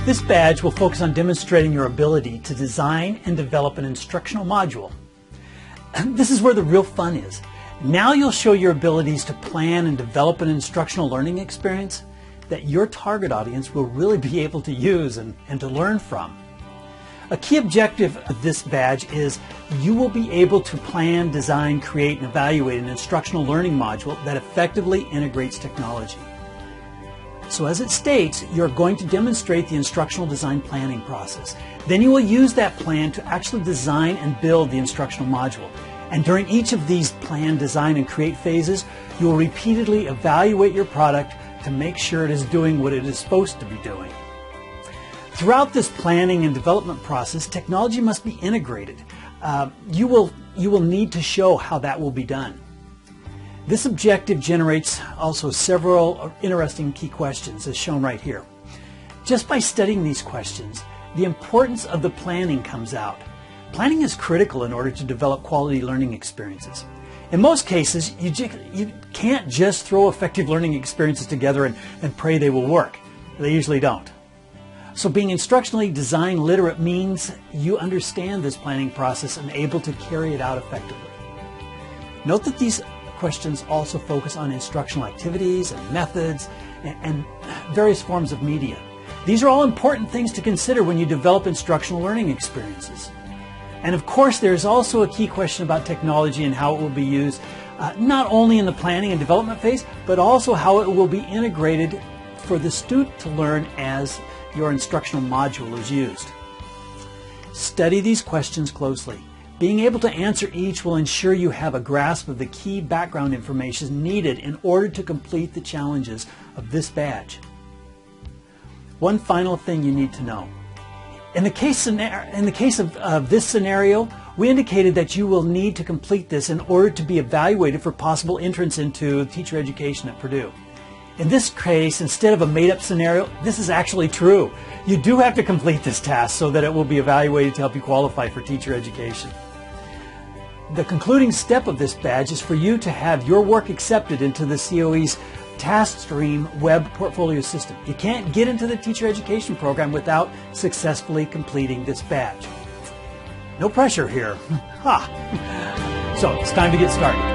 This badge will focus on demonstrating your ability to design and develop an instructional module. This is where the real fun is. Now you'll show your abilities to plan and develop an instructional learning experience that your target audience will really be able to use and to learn from. A key objective of this badge is you will be able to plan, design, create, and evaluate an instructional learning module that effectively integrates technology. So as it states, you're going to demonstrate the instructional design planning process. Then you will use that plan to actually design and build the instructional module. And during each of these plan, design, and create phases, you will repeatedly evaluate your product to make sure it is doing what it is supposed to be doing. Throughout this planning and development process, technology must be integrated. You will need to show how that will be done. This objective generates also several interesting key questions as shown right here. Just by studying these questions, the importance of the planning comes out. Planning is critical in order to develop quality learning experiences. In most cases, you can't just throw effective learning experiences together and pray they will work. They usually don't. So being instructionally design literate means you understand this planning process and able to carry it out effectively. Note that these questions also focus on instructional activities and methods and various forms of media. These are all important things to consider when you develop instructional learning experiences. And of course, there's also a key question about technology and how it will be used, not only in the planning and development phase, but also how it will be integrated for the student to learn as your instructional module is used. Study these questions closely. Being able to answer each will ensure you have a grasp of the key background information needed in order to complete the challenges of this badge. One final thing you need to know. In the case of this scenario, we indicated that you will need to complete this in order to be evaluated for possible entrance into teacher education at Purdue. In this case, instead of a made-up scenario, this is actually true. You do have to complete this task so that it will be evaluated to help you qualify for teacher education. The concluding step of this badge is for you to have your work accepted into the COE's Task Stream web portfolio system. You can't get into the teacher education program without successfully completing this badge. No pressure here. So it's time to get started.